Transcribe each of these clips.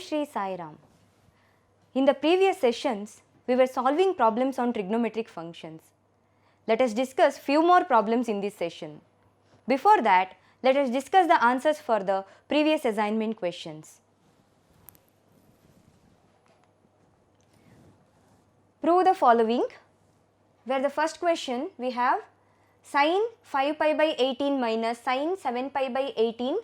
Shri Sai Ram. In the previous sessions, we were solving problems on trigonometric functions. Let us discuss few more problems in this session. Before that, let us discuss the answers for the previous assignment questions. Prove the following, where the first question we have sin 5 pi by 18 minus sin 7 pi by 18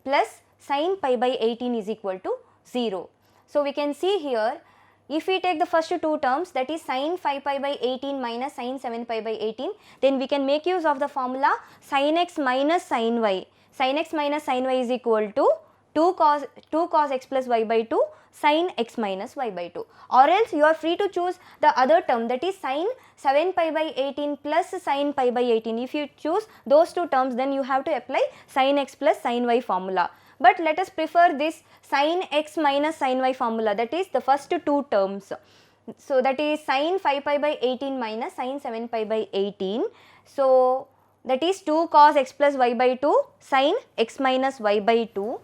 plus sin pi by 18 is equal to 0. So, we can see here, if we take the first two terms, that is sin 5 pi by 18 minus sin 7 pi by 18, then we can make use of the formula sin x minus sin y. Sin x minus sin y is equal to 2 cos x plus y by 2 sin x minus y by 2, or else you are free to choose the other term, that is sin 7 pi by 18 plus sin pi by 18. If you choose those two terms, then you have to apply sin x plus sin y formula. But let us prefer this sin x minus sin y formula, that is the first two terms. So, that is sin 5 pi by 18 minus sin 7 pi by 18. So, that is 2 cos x plus y by 2 sin x minus y by 2.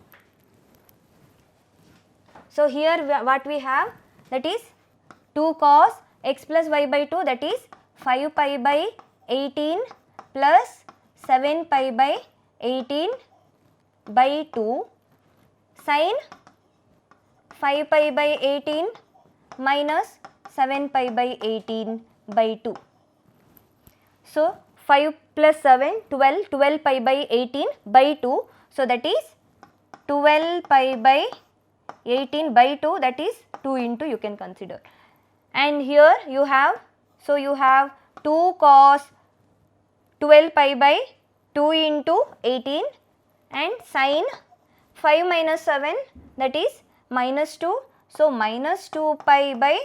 So, here what we have, that is 2 cos x plus y by 2, that is 5 pi by 18 plus 7 pi by 18 by 2 sin 5 pi by 18 minus 7 pi by 18 by 2. So, 5 plus 7, 12 pi by 18 by 2. So, that is 12 pi by 18 by 2, that is 2 into you can consider. And here you have, so you have 2 cos 12 pi by 2 into 18 and sin 5 minus 7, that is minus 2. So, minus 2 pi by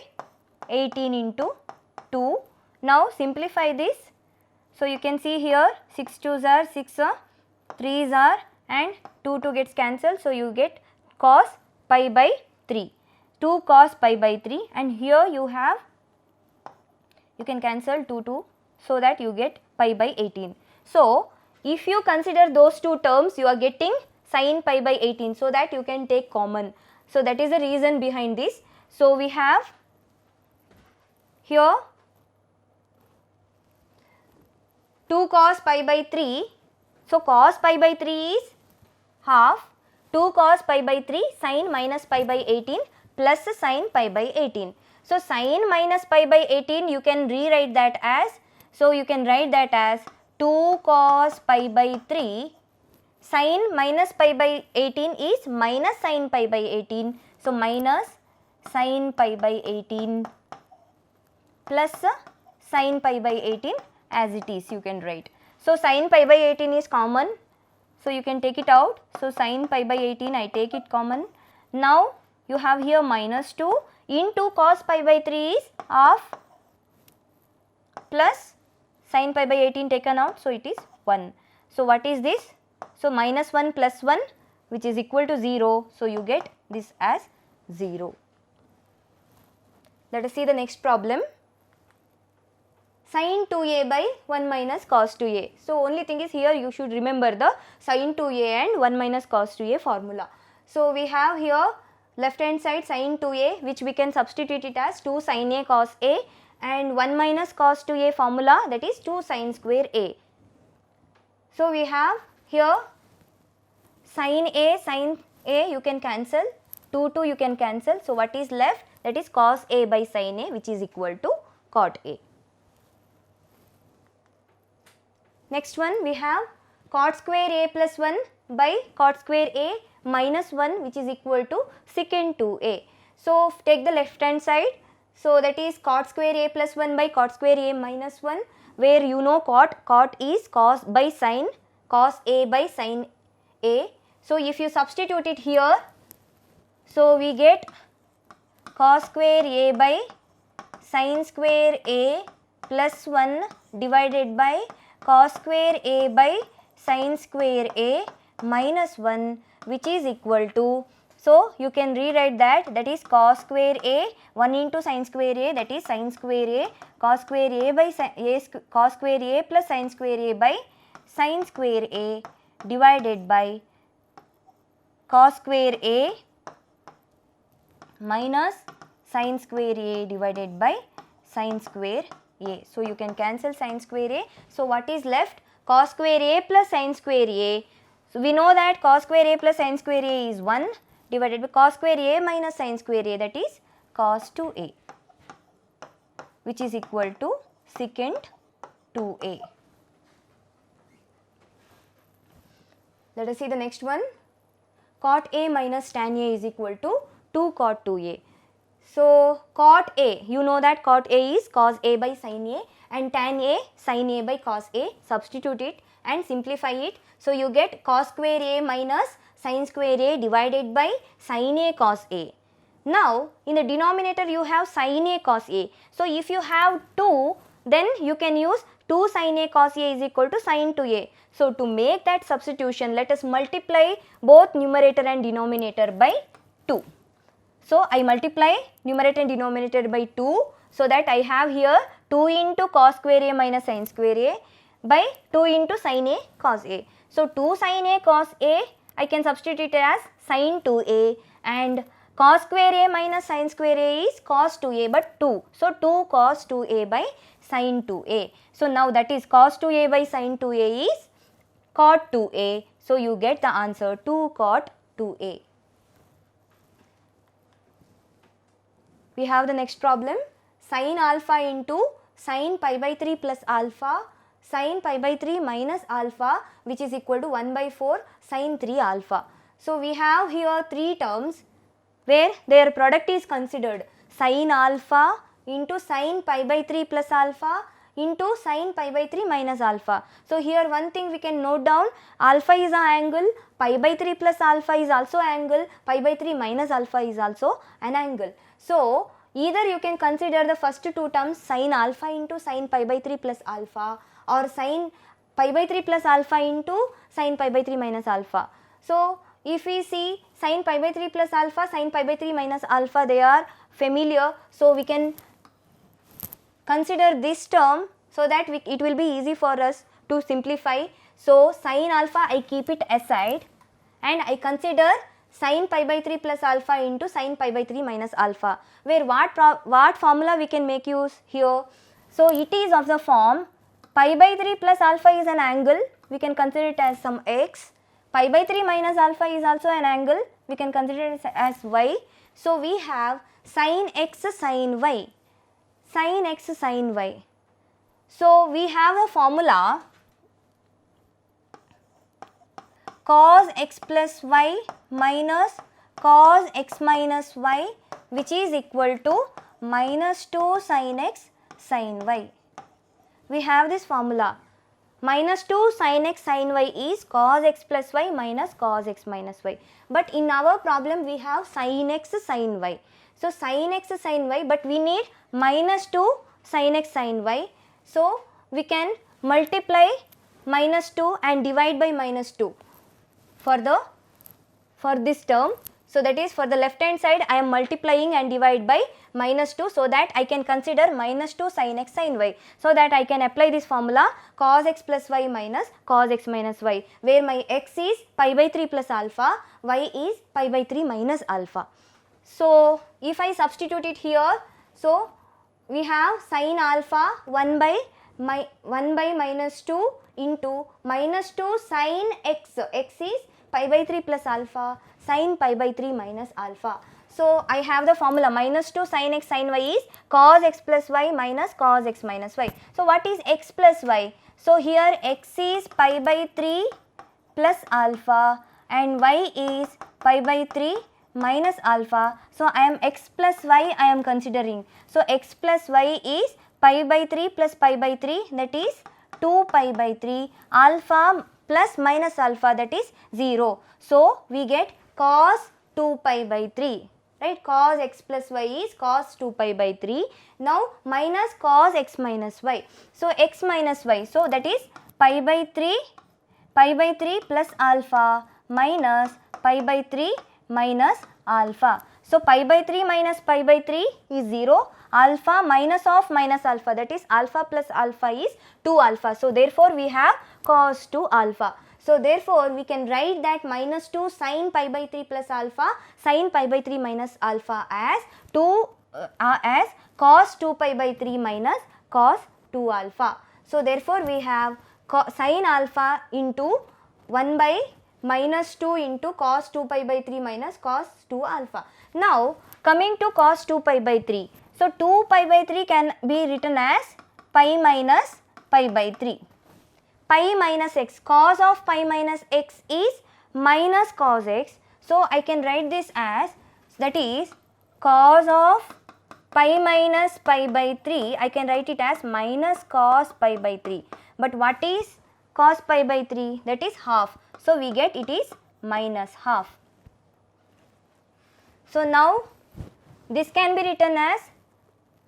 18 into 2. Now, simplify this. So, you can see here 6 2s are 6, 3s are and 2 gets cancelled. So, you get cos pi by 3, 2 cos pi by 3, and here you have, you can cancel 2, so that you get pi by 18. So, if you consider those two terms, you are getting sin pi by 18, so that you can take common. So, that is the reason behind this. So, we have here 2 cos pi by 3. So, cos pi by 3 is half 2 cos pi by 3 sin minus pi by 18 plus sin pi by 18. So, sin minus pi by 18 you can rewrite that as, so you can write that as 2 cos pi by 3 sin minus pi by 18 is minus sin pi by 18. So, minus sin pi by 18 plus sin pi by 18 as it is you can write. So, sin pi by 18 is common. So, you can take it out. So, sin pi by 18 I take it common. Now, you have here minus 2 into cos pi by 3 is half plus sin pi by 18 taken out. So, it is 1. So, what is this? So, minus 1 plus 1 which is equal to 0. So, you get this as 0. Let us see the next problem. Sin 2a by 1 minus cos 2a. So, only thing is here you should remember the sin 2a and 1 minus cos 2a formula. So, we have here left hand side sin 2a, which we can substitute it as 2 sin a cos a, and 1 minus cos 2a formula, that is 2 sin square a. So, we have here sin a you can cancel, 2 you can cancel. So, what is left? That is cos a by sin a, which is equal to cot a. Next one we have cot square a plus 1 by cot square a minus 1, which is equal to secant 2a. So, take the left hand side. So, that is cot square a plus 1 by cot square a minus 1, where you know cot is cos by sin, cos a by sin a. So, if you substitute it here, so we get cos square a by sin square a plus 1 divided by cos square a by sin square a minus 1, which is equal to, so you can rewrite that is cos square a 1 into sin square a, that is sin square a cos square a by cos square a plus sin square a by sin square a divided by cos square a minus sin square a divided by sin square a. So you can cancel sin square a. So what is left? Cos square a plus sin square a. So we know that cos square a plus sin square a is 1 divided by cos square a minus sin square a, that is cos 2a, which is equal to secant 2a. Let us see the next one. Cot a minus tan a is equal to 2 cot 2a. So cot a, you know that cot a is cos a by sin a, and tan a sin a by cos a. Substitute it and simplify it. So you get cos square a minus sin square a divided by sin a cos a. Now in the denominator you have sin a cos a. So if you have 2, then you can use 2 sin a cos a is equal to sin 2a. So to make that substitution, let us multiply both numerator and denominator by 2. So I multiply numerator and denominator by 2, so that I have here 2 into cos square a minus sin square a by 2 into sin a cos a. So 2 sin a cos a, I can substitute it as sin 2a, and cos square a minus sin square a is cos 2a, but 2. So 2 cos 2a by sin 2a. So now that is cos 2a by sin 2a is cot 2a. So you get the answer 2 cot 2a. We have the next problem. Sin alpha into sin pi by 3 plus alpha, sin pi by 3 minus alpha, which is equal to 1 by 4 sin 3 alpha. So we have here 3 terms where their product is considered sin alpha into sin pi by 3 plus alpha into sin pi by 3 minus alpha. So here one thing we can note down, alpha is an angle, pi by 3 plus alpha is also angle, pi by 3 minus alpha is also an angle. So either you can consider the first 2 terms sin alpha into sin pi by 3 plus alpha, or sin pi by 3 plus alpha into sin pi by 3 minus alpha. So if we see sin pi by 3 plus alpha, sin pi by 3 minus alpha, they are familiar. So we can consider this term so that it will be easy for us to simplify. So sin alpha I keep it aside and I consider sin pi by 3 plus alpha into sin pi by 3 minus alpha, where what formula we can make use here. So it is of the form pi by 3 plus alpha is an angle, we can consider it as some x. Pi by 3 minus alpha is also an angle, we can consider it as y. So we have sin x sin y, sin x sin y. So we have a formula cos x plus y minus cos x minus y, which is equal to minus 2 sin x sin y. We have this formula. Minus 2 sin x sin y is cos x plus y minus cos x minus y. But in our problem we have sin x sin y. So sin x sin y, but we need minus 2 sin x sin y. So we can multiply minus 2 and divide by minus 2 for this term. So that is for the left hand side I am multiplying and divide by minus 2, so that I can consider minus 2 sin x sin y, so that I can apply this formula cos x plus y minus cos x minus y, where my x is pi by 3 plus alpha, y is pi by 3 minus alpha. So if I substitute it here, so we have sin alpha 1 by minus 2 into minus 2 sin x, x is pi by 3 plus alpha sin pi by 3 minus alpha. So I have the formula minus 2 sin x sin y is cos x plus y minus cos x minus y. So what is x plus y? So here x is pi by 3 plus alpha and y is pi by 3 minus alpha. So I am x plus y I am considering. So x plus y is pi by 3 plus pi by 3, that is 2 pi by 3, alpha plus minus alpha, that is 0. So we get cos 2 pi by 3, right? Cos x plus y is cos 2 pi by 3. Now minus cos x minus y. So x minus y, so that is pi by 3 plus alpha minus pi by 3 minus alpha. So pi by 3 minus pi by 3 is 0. Alpha minus of minus alpha, that is alpha plus alpha is 2 alpha. So therefore we have cos 2 alpha. So therefore we can write that minus 2 sin pi by 3 plus alpha sin pi by 3 minus alpha as as cos 2 pi by 3 minus cos 2 alpha. So therefore we have sin alpha into 1 by minus 2 into cos 2 pi by 3 minus cos 2 alpha. Now coming to cos 2 pi by 3. So 2 pi by 3 can be written as pi minus pi by 3. Pi minus x, cos of pi minus x is minus cos x. So I can write this as, that is cos of pi minus pi by 3, I can write it as minus cos pi by 3. But what is cos pi by 3? That is half. So we get it is minus half. So now this can be written as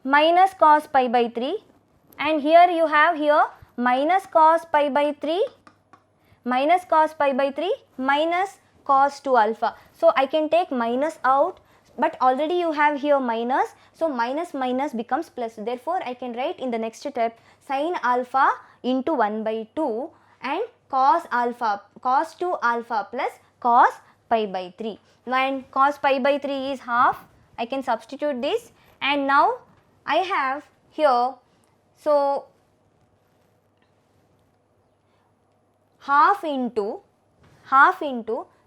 minus cos pi by 3, and here you have here minus cos pi by 3 minus cos pi by 3 minus cos 2 alpha. So I can take minus out, but already you have here minus, so minus minus becomes plus. Therefore I can write in the next step sin alpha into 1 by 2 and cos alpha, cos 2 alpha plus cos pi by 3. When cos pi by 3 is half, I can substitute this, and now I have here, so half into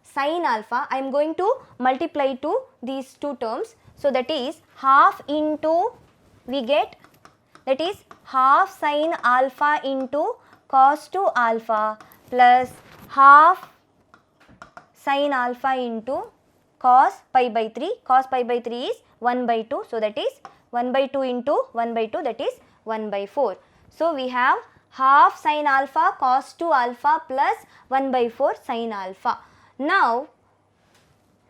sin alpha, I am going to multiply to these two terms. So that is half into, we get, that is half sin alpha into cos 2 alpha plus half sin alpha into cos pi by 3. Cos pi by 3 is 1 by 2. So that is 1 by 2 into 1 by 2, that is 1 by 4. So we have half sin alpha cos 2 alpha plus 1 by 4 sin alpha. Now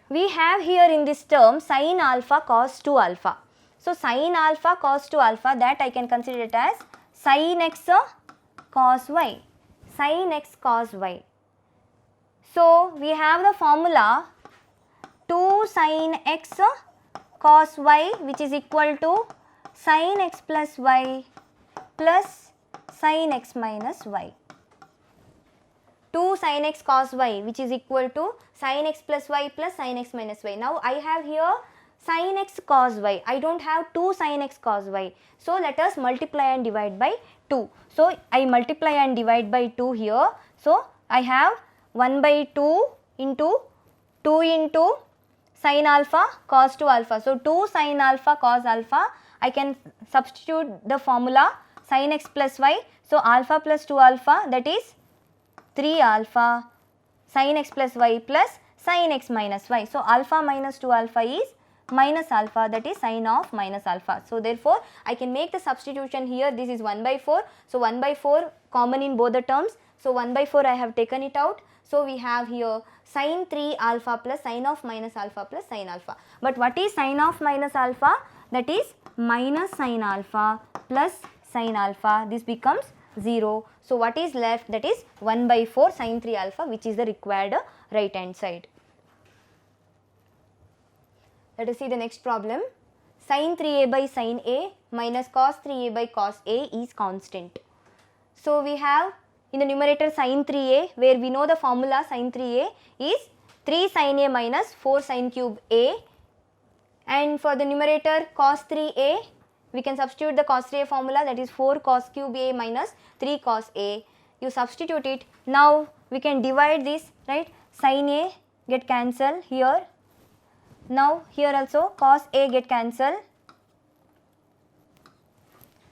we have here in this term sin alpha cos 2 alpha. So sin alpha cos 2 alpha, that I can consider it as sin x cos y, sin x cos y. So we have the formula 2 sin x cos y, which is equal to sin x plus y plus sin x minus y. 2 sin x cos y, which is equal to sin x plus y plus sin x minus y. Now I have here sin x cos y. I don't have 2 sin x cos y. So let us multiply and divide by 2. So I multiply and divide by 2 here. So I have 1 by 2 into sin alpha cos 2 alpha. So 2 sin alpha cos alpha, I can substitute the formula sin x plus y. So alpha plus 2 alpha, that is 3 alpha sin x plus y plus sin x minus y. So alpha minus 2 alpha is minus alpha, that is sin of minus alpha. So therefore I can make the substitution here. This is 1 by 4. So 1 by 4 common in both the terms. So 1 by 4 I have taken it out. So we have here sin 3 alpha plus sin of minus alpha plus sin alpha. But what is sin of minus alpha? That is minus sin alpha plus sin alpha. This becomes 0. So what is left? That is 1 by 4 sin 3 alpha, which is the required right hand side. Let us see the next problem. Sin 3a by sin a minus cos 3a by cos a is constant. So we have in the numerator sin 3a, where we know the formula sin 3a is 3 sin a minus 4 sin cube a, and for the numerator cos 3a, we can substitute the cos 3a formula, that is 4 cos cube a minus 3 cos a. You substitute it. Now we can divide this, right? Sin a get cancelled here. Now here also cos a get cancelled.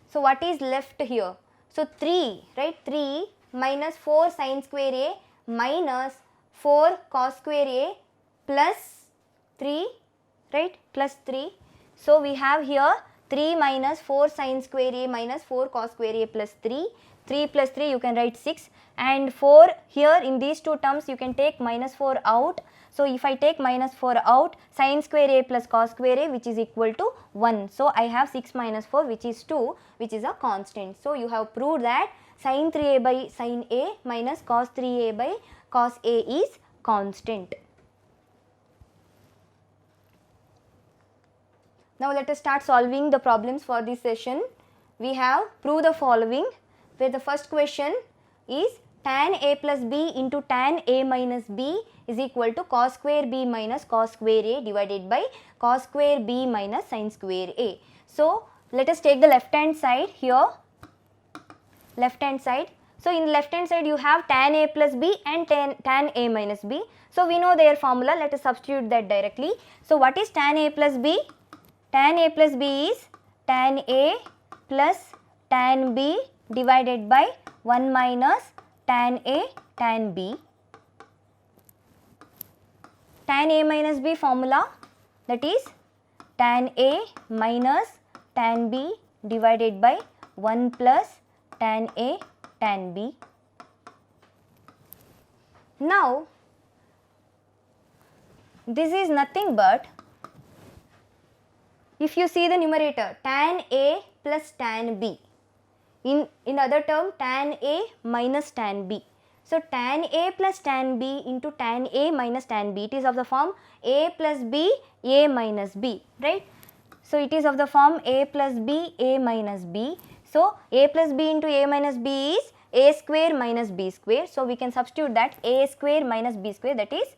So what is left here? So 3, right? 3 minus 4 sin square a minus 4 cos square a plus 3, right? Plus 3. So we have here 3 minus 4 sin square a minus 4 cos square a plus 3. 3 plus 3 you can write 6, and 4 here in these two terms you can take minus 4 out. So if I take minus 4 out, sin square a plus cos square a, which is equal to 1. So I have 6 minus 4, which is 2, which is a constant. So you have proved that sin 3a by sin a minus cos 3a by cos a is constant. Now let us start solving the problems for this session. We have proved the following, where the first question is tan a plus b into tan a minus b is equal to cos square b minus cos square a divided by cos square b minus sin square a. So let us take the left hand side here, left hand side. So in left hand side you have tan a plus b and tan a minus b. So we know their formula, let us substitute that directly. So what is tan a plus b? Tan a plus b is tan a plus tan b divided by 1 minus tan a tan b. Tan a minus b formula, that is tan a minus tan b divided by 1 plus tan a tan b. Now this is nothing but, if you see the numerator, tan a plus tan b, in other term tan a minus tan b. So tan a plus tan b into tan a minus tan b, it is of the form a plus b a minus b, right? So it is of the form a plus b a minus b. So a plus b into a minus b is a square minus b square. So we can substitute that a square minus b square, that is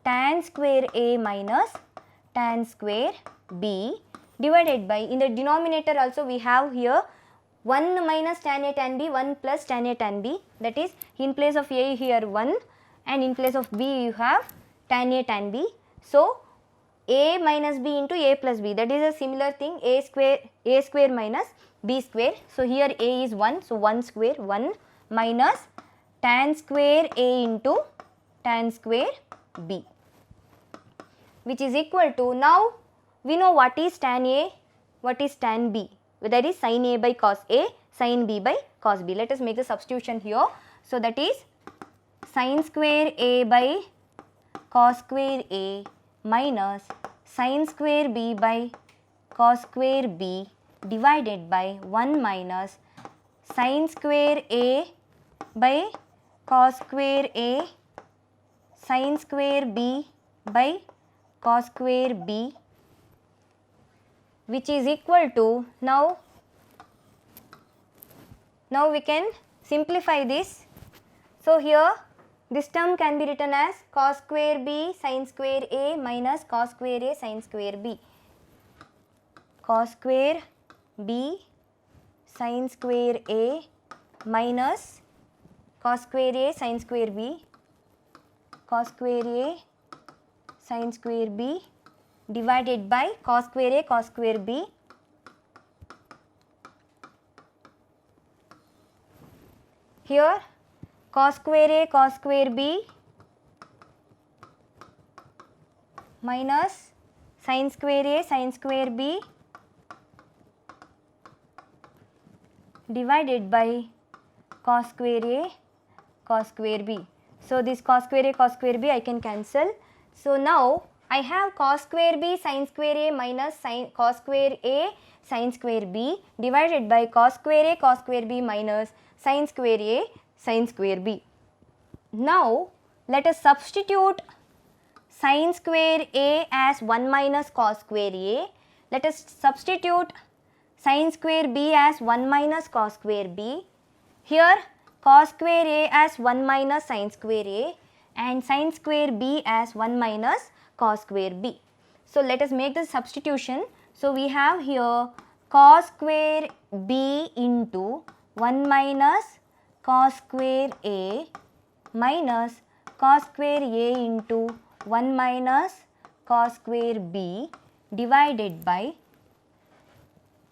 tan square a minus tan square b divided by, in the denominator also we have here 1 minus tan a tan b, 1 plus tan a tan b, that is in place of a here 1 and in place of b you have tan a tan b. So a minus b into a plus b, that is a similar thing, a square minus b square. So here a is 1, so 1 square 1 minus tan square a into tan square b, which is equal to, now we know what is tan a, what is tan b, that is sin a by cos a, sin b by cos b. Let us make the substitution here. So that is sin square a by cos square a minus sin square b by cos square b divided by 1 minus sin square a by cos square a sin square b by cos square b, which is equal to, now we can simplify this. So here this term can be written as cos square b sin square a minus cos square a sin square b, cos square b sin square a minus cos square a sin square b, cos square a sin square b divided by cos square a cos square b here cos square a cos square b minus sin square a sin square b divided by cos square a cos square b. So this cos square a cos square b I can cancel. So now I have cos square b sin square a minus cos square a sin square b divided by cos square a cos square b minus sin square a sin square b. Now let us substitute sin square a as 1 minus cos square a. Let us substitute sin square b as 1 minus cos square b. Here cos square a as 1 minus sin square a and sin square b as 1 minus cos square b. So let us make the substitution. So we have here cos square b into 1 minus cos square a minus cos square a into 1 minus cos square b divided by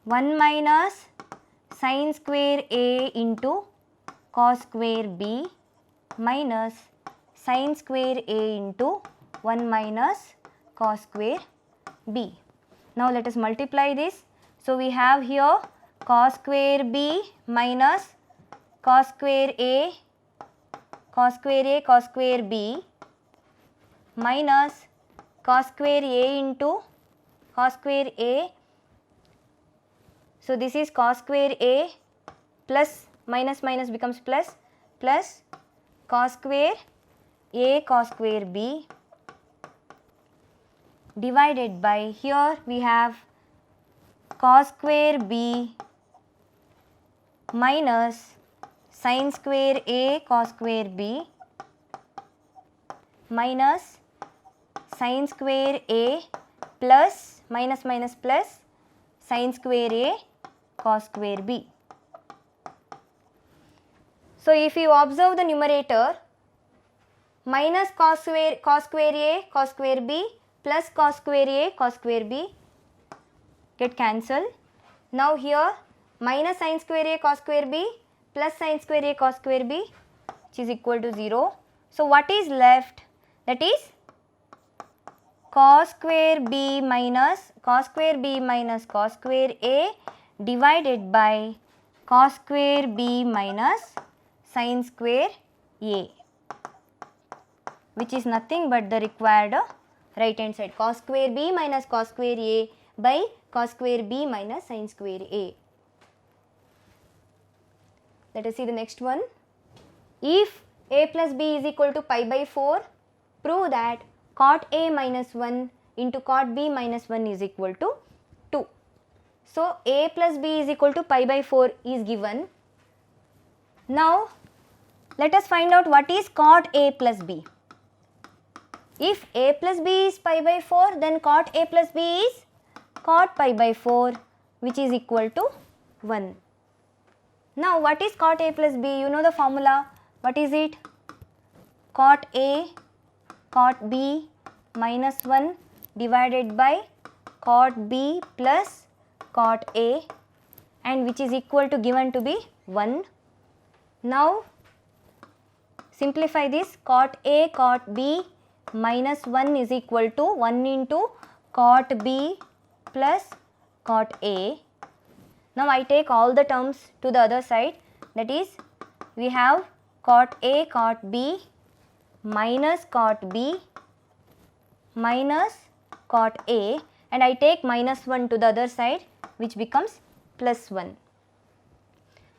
1 minus sin square a into cos square b minus sin square a into 1 minus cos square b. Now let us multiply this. So we have here cos square b minus cos square a cos square b minus cos square a into cos square a. So this is cos square a plus minus minus becomes plus plus cos square a cos square b divided by, here we have cos square b minus sin square A cos square B minus sin square A plus minus minus plus sin square A cos square B. So if you observe the numerator, minus cos square A cos square B plus cos square A cos square B get cancelled. Now here minus sin square A cos square B plus sin square A cos square B, which is equal to 0. So what is left? That is cos square B minus cos square A divided by cos square B minus sin square A, which is nothing but the required right hand side, cos square B minus cos square A by cos square B minus sin square A. Let us see the next one. If A plus B is equal to pi by 4, prove that cot A minus 1 into cot B minus 1 is equal to 2. So A plus B is equal to pi by 4 is given. Now let us find out what is cot A plus B. If A plus B is pi by 4, then cot A plus B is cot pi by 4, which is equal to 1. Now what is cot A plus B? You know the formula. What is it? Cot A cot B minus 1 divided by cot B plus cot A, and which is equal to given to be 1. Now simplify this. Cot A cot B minus 1 is equal to 1 into cot B plus cot A. Now I take all the terms to the other side, that is we have cot A cot B minus cot B minus cot A, and I take minus 1 to the other side, which becomes plus 1.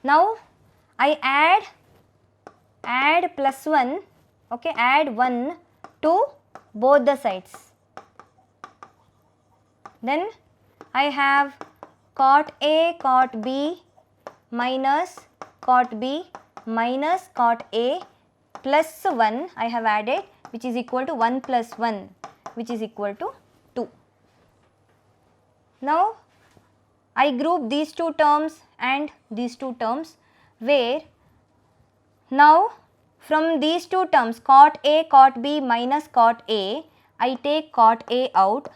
Now I add plus 1, okay, add 1 to both the sides. Then I have cot A cot B minus cot B minus cot A plus 1 I have added, which is equal to 1 plus 1, which is equal to 2. Now I group these two terms and these two terms, where now from these two terms cot A cot B minus cot A, I take cot A out.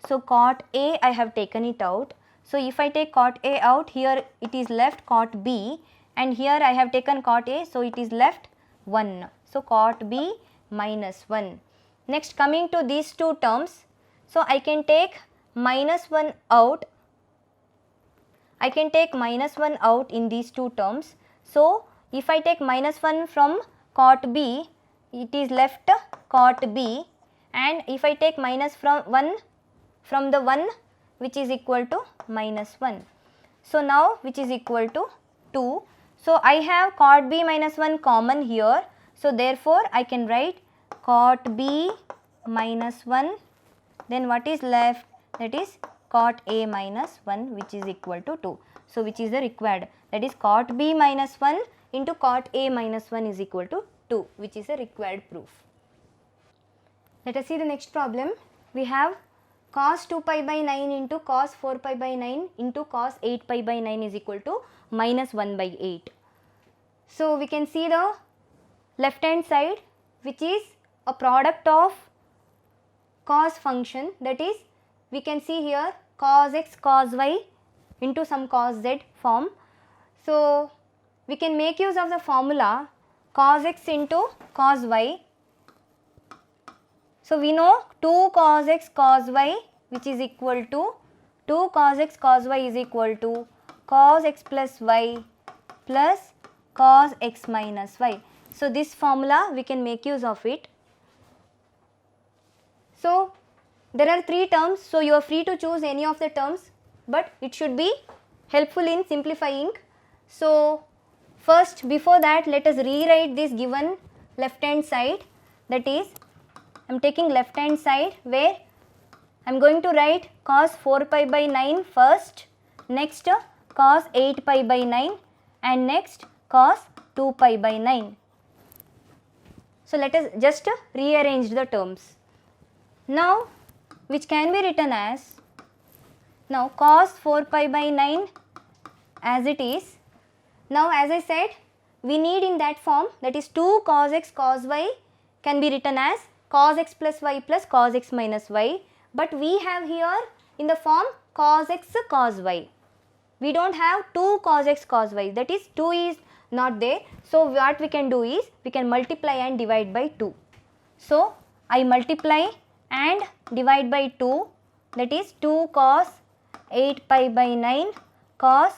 So cot A I have taken it out. So if I take cot A out, here it is left cot B, and here I have taken cot A, so it is left 1. So cot B minus 1. Next, coming to these two terms, so I can take minus 1 out. I can take minus 1 out in these two terms. So if I take minus 1 from cot B, it is left cot B, and if I take minus from the 1, which is equal to minus 1. So now which is equal to 2. So I have cot B minus 1 common here. So therefore I can write cot B minus 1. Then what is left? That is cot A minus 1, which is equal to 2. So which is the required? That is cot B minus 1 into cot A minus 1 is equal to 2, which is a required proof. Let us see the next problem. We have cos 2 pi by 9 into cos 4 pi by 9 into cos 8 pi by 9 is equal to minus 1 by 8. So we can see the left hand side, which is a product of cos function, that is we can see here cos x cos y into some cos z form. So we can make use of the formula cos x into cos y. So we know 2 cos x cos y, which is equal to 2 cos x cos y is equal to cos x plus y plus cos x minus y. So this formula we can make use of it. So there are 3 terms, so you are free to choose any of the terms, but it should be helpful in simplifying. So first, before that, let us rewrite this given left hand side, that is I am taking left hand side, where I am going to write cos 4 pi by 9 first, next cos 8 pi by 9, and next cos 2 pi by 9. So let us just rearrange the terms. Now which can be written as, now cos 4 pi by 9 as it is. Now as I said, we need in that form, that is 2 cos x cos y can be written as cos x plus y plus cos x minus y, but we have here in the form cos x cos y. We don't have 2 cos x cos y, that is 2 is not there. So what we can do is, we can multiply and divide by 2. So I multiply and divide by 2, that is 2 cos 8 pi by 9 cos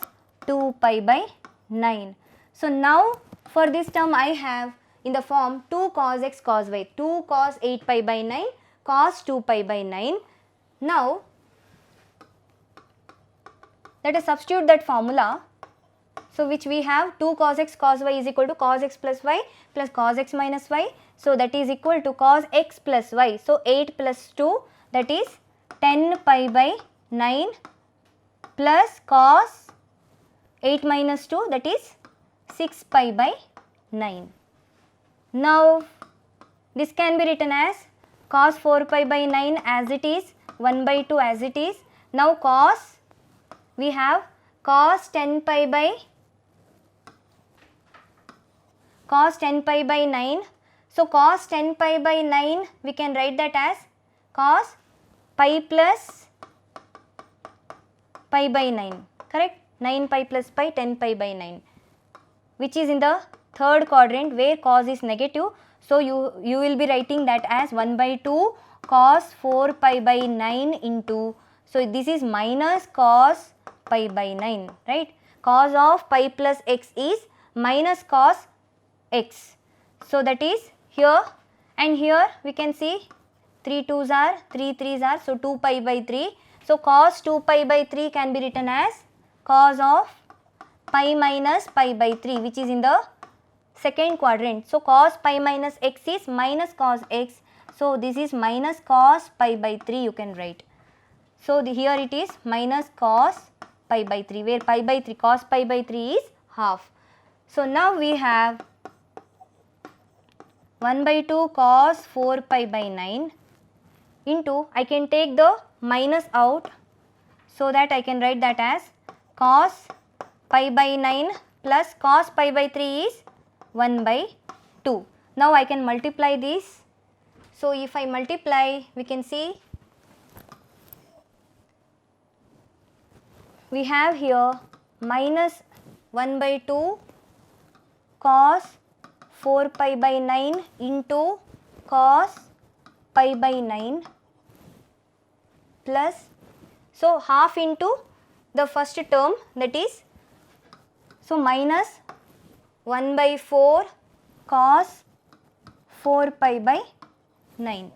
2 pi by 9. So now for this term I have in the form 2 cos x cos y, 2 cos 8 pi by 9 cos 2 pi by 9. Now let us substitute that formula. So which we have 2 cos x cos y is equal to cos x plus y plus cos x minus y. So that is equal to cos x plus y. So 8 plus 2, that is 10 pi by 9 plus cos 8 minus 2, that is 6 pi by 9. Now this can be written as cos 4 pi by 9 as it is, 1 by 2 as it is. Now cos, we have cos 10 pi by 9. So cos 10 pi by 9 we can write that as cos pi plus pi by 9, correct? 9 pi plus pi, 10 pi by 9, which is in the third quadrant where cos is negative. So you will be writing that as 1 by 2 cos 4 pi by 9 into, so this is minus cos pi by 9, right? Cos of pi plus x is minus cos x. So that is here, and here we can see 3 2s are, 3 3s are, so 2 pi by 3. So cos 2 pi by 3 can be written as cos of pi minus pi by 3, which is in the second quadrant. So cos pi minus x is minus cos x. So this is minus cos pi by 3 you can write. So here it is minus cos pi by 3, where pi by 3, cos pi by 3 is half. So now we have 1 by 2 cos 4 pi by 9 into, I can take the minus out, so that I can write that as cos pi by 9 plus cos pi by 3 is 1 by 2. Now I can multiply this. So if I multiply, we can see we have here minus 1 by 2 cos 4 pi by 9 into cos pi by 9 plus, so half into the first term, that is, so minus 1 by 4 cos 4 pi by 9.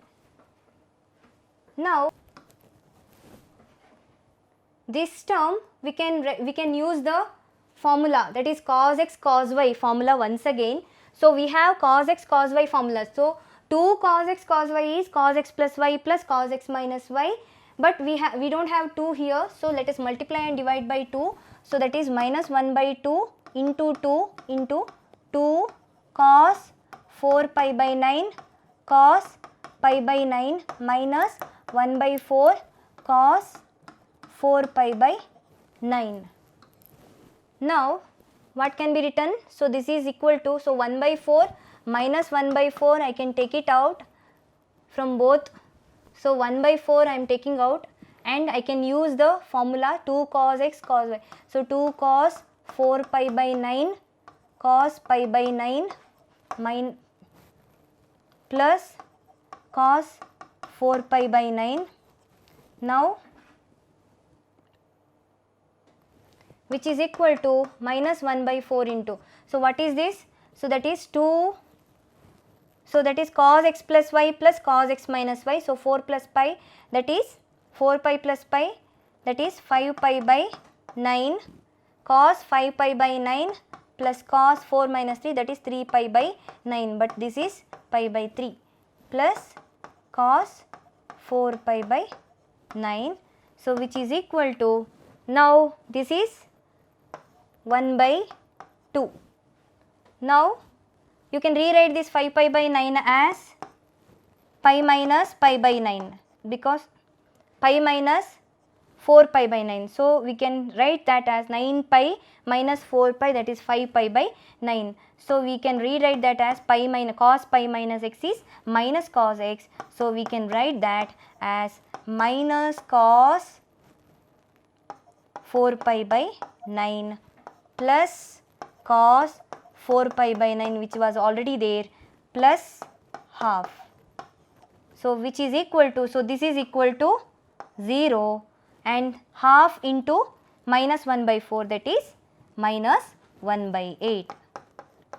Now this term we can use the formula, that is cos x cos y formula once again. So we have cos x cos y formula. So 2 cos x cos y is cos x plus y plus cos x minus y, but we don't have 2 here. So let us multiply and divide by 2. So that is minus 1 by 2 into 2 into 2 cos 4 pi by 9 cos pi by 9 minus 1 by 4 cos 4 pi by 9. Now what can be written? So this is equal to, so 1 by 4 minus 1 by 4, I can take it out from both. So 1 by 4 I am taking out, and I can use the formula 2 cos x cos y. So 2 cos 4 pi by 9 cos pi by 9 plus cos 4 pi by 9. Now which is equal to minus 1 by 4 into, so what is this? So that is 2, so that is cos x plus y plus cos x minus y. So 4 plus pi, that is 4 pi plus pi, that is 5 pi by 9 cos 5 pi by 9 plus cos 4 minus 3, that is 3 pi by 9, but this is pi by 3 plus cos 4 pi by 9. So which is equal to, now this is 1 by 2. Now you can rewrite this 5 pi by 9 as pi minus pi by 9, because pi minus 4 pi by 9. So we can write that as 9 pi minus 4 pi, that is 5 pi by 9. So we can rewrite that as pi minus cos pi minus x is minus cos x. So we can write that as minus cos 4 pi by 9 plus cos 4 pi by 9, which was already there, plus half. So which is equal to, so this is equal to 0, and half into minus 1 by 4, that is minus 1 by 8.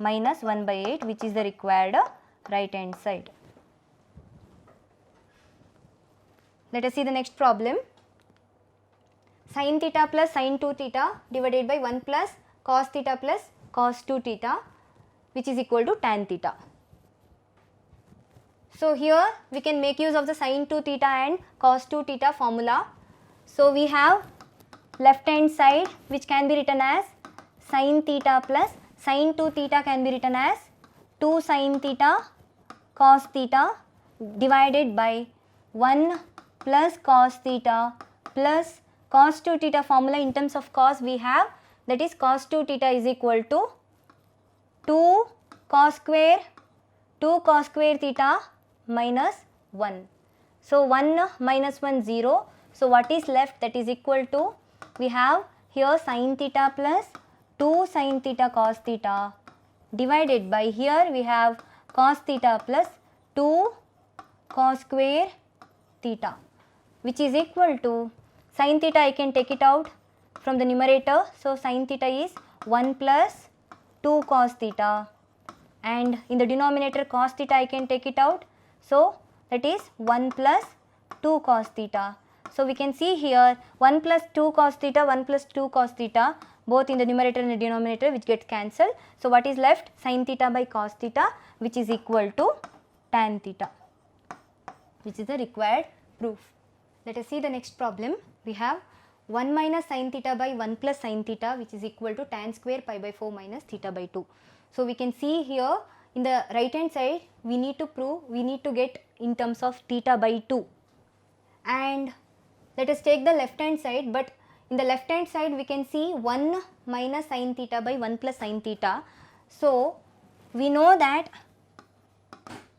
Minus 1 by 8, which is the required right hand side. Let us see the next problem. Sin theta plus sin 2 theta divided by 1 plus cos theta plus cos 2 theta, which is equal to tan theta. So here we can make use of the sin 2 theta and cos 2 theta formula. So we have left hand side, which can be written as sin theta plus sin 2 theta can be written as 2 sin theta cos theta divided by 1 plus cos theta plus cos 2 theta formula. In terms of cos we have, that is cos 2 theta is equal to 2 cos square theta minus 1. So 1 minus 1 0. So what is left, that is equal to, we have here sin theta plus 2 sin theta cos theta divided by, here we have cos theta plus 2 cos square theta, which is equal to, sin theta I can take it out from the numerator. So sin theta is 1 plus 2 cos theta, and in the denominator cos theta I can take it out. So that is 1 plus 2 cos theta. So we can see here 1 plus 2 cos theta, 1 plus 2 cos theta, both in the numerator and the denominator, which gets cancelled. So what is left, sin theta by cos theta, which is equal to tan theta, which is the required proof. Let us see the next problem. We have 1 minus sin theta by 1 plus sin theta, which is equal to tan square pi by 4 minus theta by 2. So we can see here in the right hand side, we need to prove, we need to get in terms of theta by 2. And let us take the left hand side, but in the left hand side we can see 1 minus sin theta by 1 plus sin theta. So we know that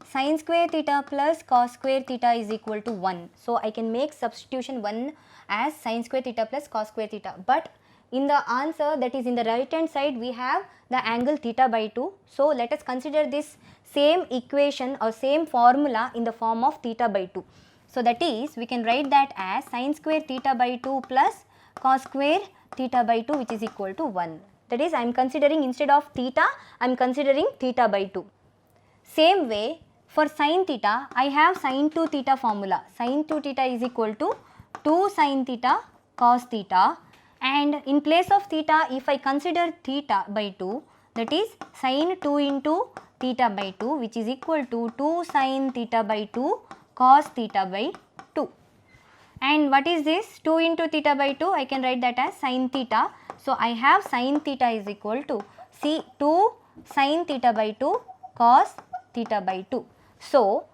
sin square theta plus cos square theta is equal to 1. So I can make substitution 1 as sin square theta plus cos square theta. But in the answer, that is in the right hand side, we have the angle theta by 2. So let us consider this same equation or same formula in the form of theta by 2. So that is, we can write that as sin square theta by 2 plus cos square theta by 2, which is equal to 1. That is, I am considering, instead of theta, I am considering theta by 2. Same way, for sin theta, I have sin 2 theta formula. Sin 2 theta is equal to 2 sin theta cos theta, and in place of theta, if I consider theta by 2, that is sin 2 into theta by 2, which is equal to 2 sin theta by 2 cos theta by 2. And what is this? 2 into theta by 2, I can write that as sin theta. So I have sin theta is equal to 2 sin theta by 2 cos theta by 2. So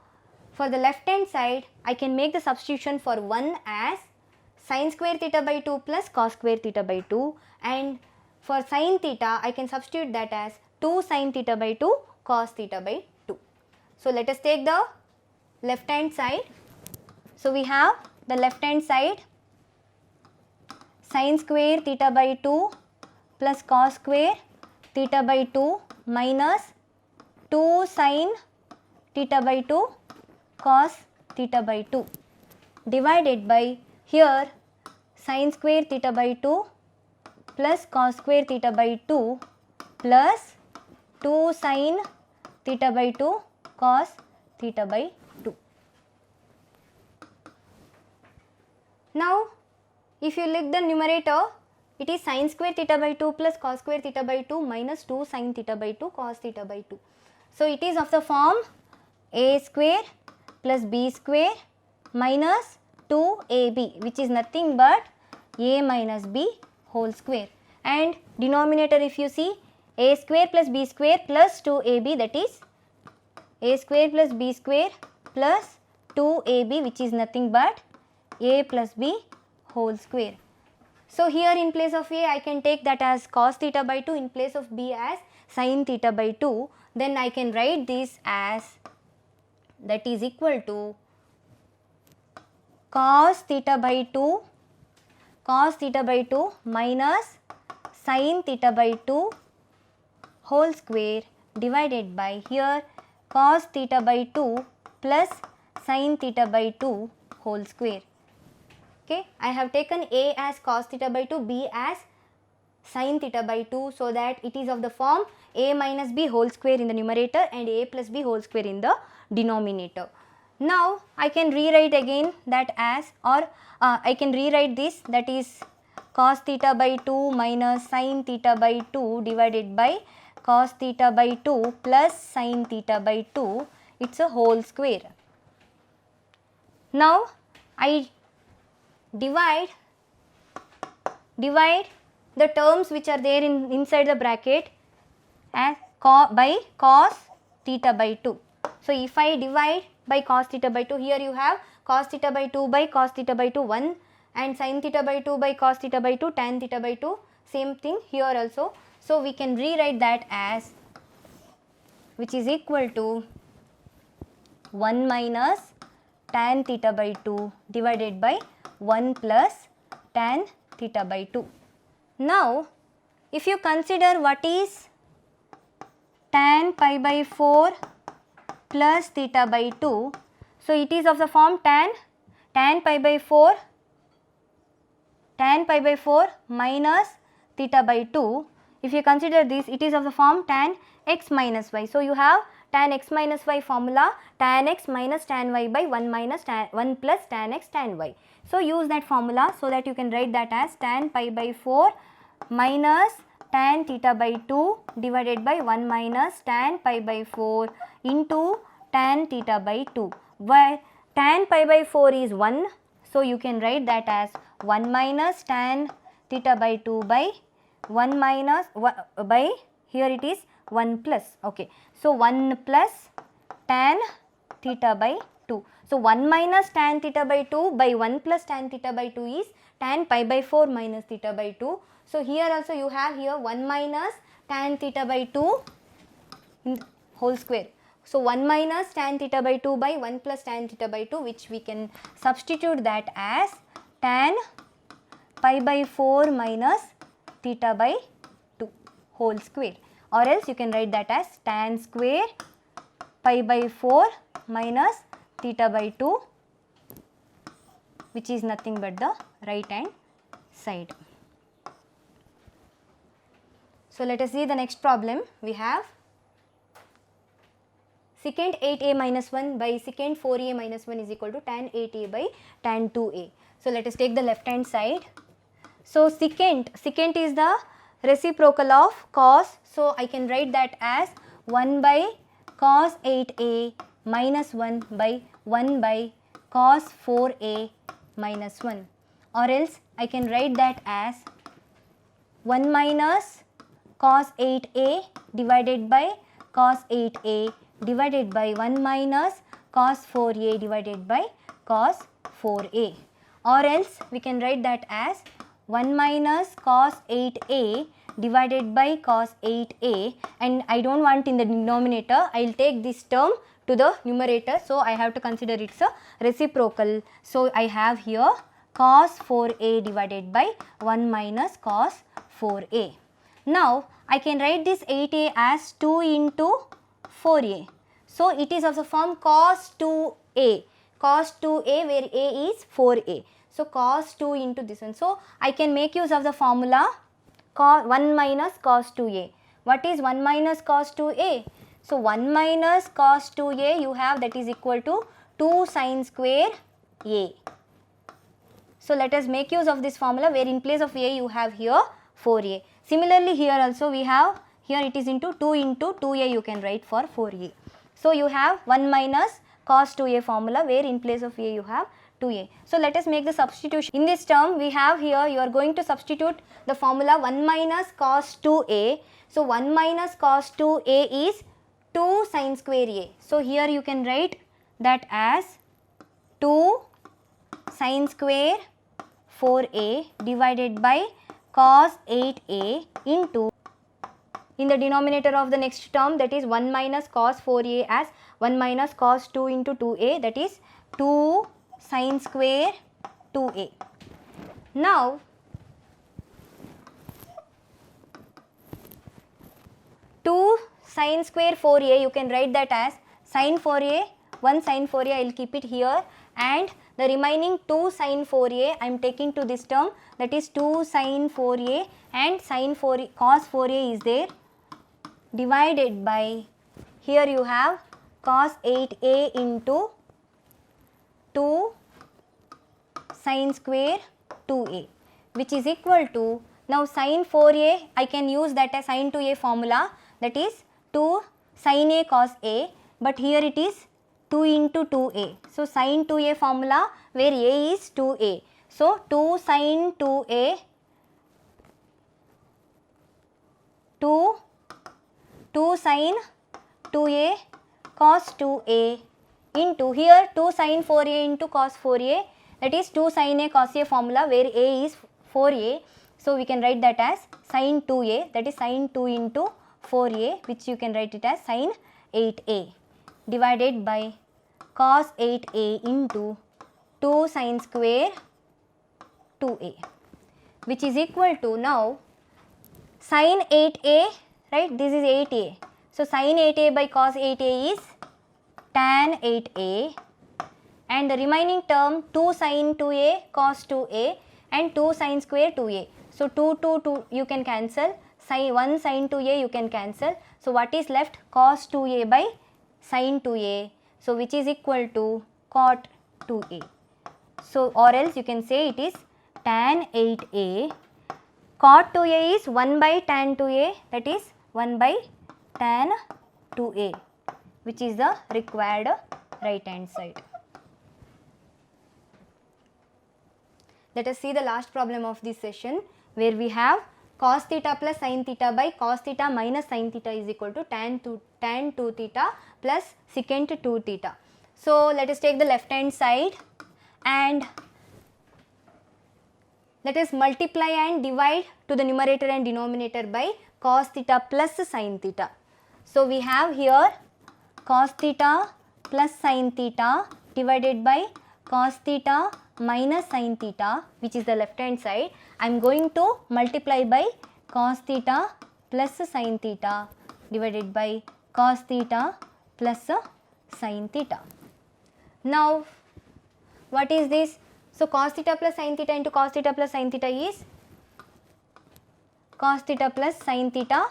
for the left hand side, I can make the substitution for 1 as sin square theta by 2 plus cos square theta by 2, and for sin theta, I can substitute that as 2 sin theta by 2 cos theta by 2. So let us take the left hand side. So we have the left hand side, sin square theta by 2 plus cos square theta by 2 minus 2 sin theta by 2 cos theta by 2 divided by, here sin square theta by 2 plus cos square theta by 2 plus 2 sin theta by 2 cos theta by 2. Now if you look the numerator, it is sin square theta by 2 plus cos square theta by 2 minus 2 sin theta by 2 cos theta by 2. So it is of the form a square plus b square minus 2ab, which is nothing but a minus b whole square, and denominator if you see, a square plus b square plus 2ab, that is a square plus b square plus 2ab, which is nothing but a plus b whole square. So here in place of a I can take that as cos theta by 2, in place of b as sin theta by 2. Then I can write this as, that is equal to cos theta by 2 minus sin theta by 2 whole square divided by here cos theta by 2 plus sin theta by 2 whole square. Okay, I have taken a as cos theta by 2, b as sin theta by 2, so that it is of the form a minus b whole square in the numerator and a plus b whole square in the denominator. Now I can rewrite again that as, or I can rewrite this, that is cos theta by 2 minus sin theta by 2 divided by cos theta by 2 plus sin theta by 2, it's a whole square. Now I divide the terms which are there inside the bracket as by cos theta by 2. So if I divide by cos theta by 2, here you have cos theta by 2 by cos theta by 2 1, and sin theta by 2 by cos theta by 2 tan theta by 2, same thing here also. So we can rewrite that as, which is equal to 1 minus tan theta by 2 divided by 1 plus tan theta by 2. Now if you consider what is tan pi by 4 plus theta by 2, so it is of the form tan pi by 4 minus theta by 2. If you consider this, it is of the form tan x minus y. So you have tan x minus y formula, tan x minus tan y by 1 plus tan x tan y. So use that formula so that you can write that as tan pi by 4 minus tan theta by 2 divided by 1 minus tan pi by 4 into tan theta by 2, where tan pi by 4 is 1. So you can write that as 1 minus tan theta by 2 by 1 minus by, here it is 1 plus, okay. So 1 plus tan theta by 2. So 1 minus tan theta by 2 by 1 plus tan theta by 2 is tan pi by 4 minus theta by 2. So here also you have here 1 minus tan theta by 2 in whole square. So 1 minus tan theta by 2 by 1 plus tan theta by 2, which we can substitute that as tan pi by 4 minus theta by 2 whole square, or else you can write that as tan square pi by 4 minus theta by 2, which is nothing but the right hand side. So let us see the next problem. We have secant 8a minus 1 by secant 4a minus 1 is equal to tan 8a by tan 2a. So let us take the left hand side. So secant is the reciprocal of cos. So I can write that as 1 by cos 8a minus 1 by 1 by cos 4a minus 1, or else I can write that as 1 minus cos 8a divided by cos 8a divided by 1 minus cos 4a divided by cos 4a, or else we can write that as 1 minus cos 8a divided by cos 8a, and I don't want in the denominator, I will take this term to the numerator. So I have to consider it's a reciprocal. So I have here cos 4a divided by 1 minus cos 4a. Now I can write this 8a as 2 into 4a. So it is of the form cos 2a where a is 4a. So cos 2 into this one. So I can make use of the formula 1 minus cos 2a. What is 1 minus cos 2a? So 1 minus cos 2a you have, that is equal to 2 sin square a. So let us make use of this formula where in place of a you have here 4a. Similarly here also we have, here it is into 2 into 2a you can write for 4a. So you have 1 minus cos 2a formula where in place of a you have 2a. So let us make the substitution. In this term we have here, you are going to substitute the formula 1 minus cos 2a. So 1 minus cos 2a is 2 sin square a. So here you can write that as 2 sin square 4a divided by cos 8a into, in the denominator of the next term, that is 1 minus cos 4a as 1 minus cos 2 into 2a, that is 2 sin square 2a. Now sin square 4a, you can write that as sin 4a, 1 sin 4a, I will keep it here, and the remaining 2 sin 4a I am taking to this term, that is 2 sin 4a, and sin 4a, cos 4a is there, divided by, here you have cos 8a into 2 sin square 2a, which is equal to, now sin 4a I can use that as sin 2a formula, that is 2 sin a cos a, but here it is 2 into 2a. So sin 2a formula where a is 2a. So 2 sin 2a, 2 sin 2a cos 2a into, here 2 sin 4a into cos 4a, that is 2 sin a cos a formula where a is 4a. So we can write that as sin 2a, that is sin 2 into 4a, which you can write it as sin 8a, divided by cos 8a into 2 sin square 2a, which is equal to, now sin 8a, right, this is 8a. So sin 8a by cos 8a is tan 8a, and the remaining term 2 sin 2a cos 2a and 2 sin square 2a. So 2 you can cancel, sin 1 sin 2a you can cancel. So what is left? Cos 2a by sin 2a, so which is equal to cot 2a. So or else you can say it is tan 8a, cot 2a is 1 by tan 2a, that is 1 by tan 2a, which is the required right hand side. Let us see the last problem of this session, where we have cos theta plus sin theta by cos theta minus sin theta is equal to tan 2 theta plus secant 2 theta. So let us take the left hand side and let us multiply and divide to the numerator and denominator by cos theta plus sin theta. So we have here cos theta plus sin theta divided by cos theta minus sin theta, which is the left hand side. I am going to multiply by cos theta plus sin theta divided by cos theta plus sin theta. Now what is this? So cos theta plus sin theta into cos theta plus sin theta is cos theta plus sin theta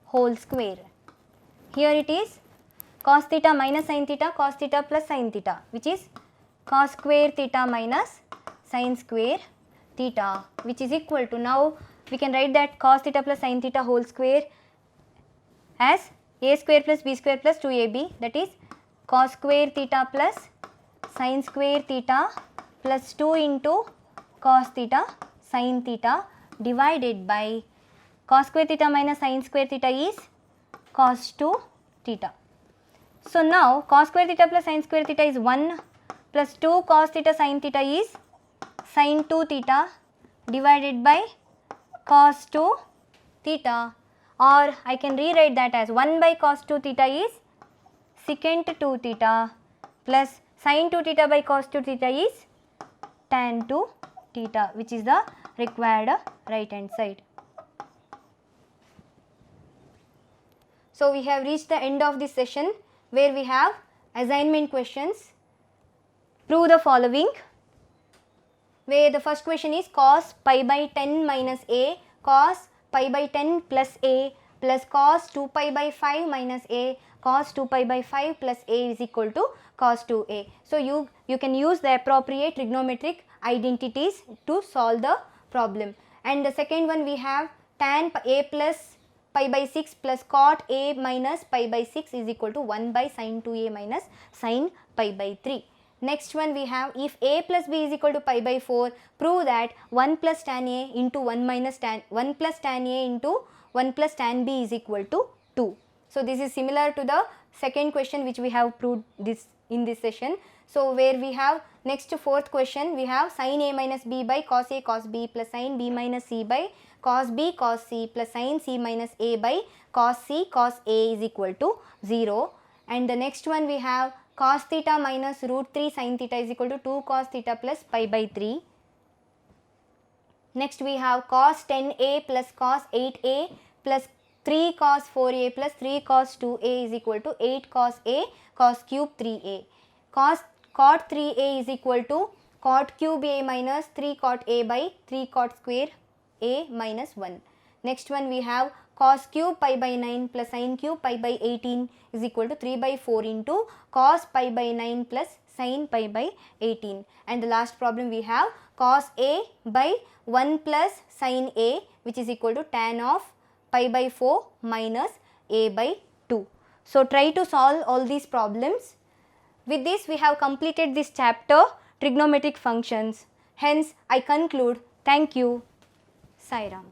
whole square. Here it is cos theta minus sin theta, cos theta plus sin theta, which is cos square theta minus sin square theta, which is equal to, now we can write that cos theta plus sin theta whole square as a square plus b square plus 2ab, that is cos square theta plus sin square theta plus 2 into cos theta sin theta divided by cos square theta minus sin square theta is cos 2 theta. So now cos square theta plus sin square theta is 1 plus 2 cos theta sin theta is sin 2 theta divided by cos 2 theta, or I can rewrite that as 1 by cos 2 theta is secant 2 theta plus sin 2 theta by cos 2 theta is tan 2 theta, which is the required right hand side. So we have reached the end of this session, where we have assignment questions. Prove the following, where the first question is cos pi by 10 minus a cos pi by 10 plus a plus cos 2 pi by 5 minus a cos 2 pi by 5 plus a is equal to cos 2a. So you can use the appropriate trigonometric identities to solve the problem. And the second one, we have tan a plus pi by 6 plus cot a minus pi by 6 is equal to 1 by sin 2a minus sin pi by 3. Next one, we have if a plus b is equal to pi by 4, prove that 1 plus tan a into 1 minus tan 1 plus tan a into 1 plus tan B is equal to 2. So this is similar to the second question which we have proved this in this session. So where we have next fourth question, we have sin A minus B by cos A cos B plus sin B minus C by cos B cos C plus sin C minus A by cos C cos A is equal to 0. And the next one we have cos theta minus root 3 sin theta is equal to 2 cos theta plus pi by 3. Next we have cos 10A plus cos 8A plus 3 cos 4A plus 3 cos 2A is equal to 8 cos A cos cube 3A. Cot 3A is equal to cot cube A minus 3 cot A by 3 cot square A minus 1. Next one we have cos cube pi by 9 plus sin cube pi by 18 is equal to 3 by 4 into cos pi by 9 plus sin pi by 18. And the last problem we have cos A by 1 plus sin A which is equal to tan of pi by 4 minus A by 2. So try to solve all these problems. With this we have completed this chapter, trigonometric functions. Hence I conclude. Thank you. Sai Ram.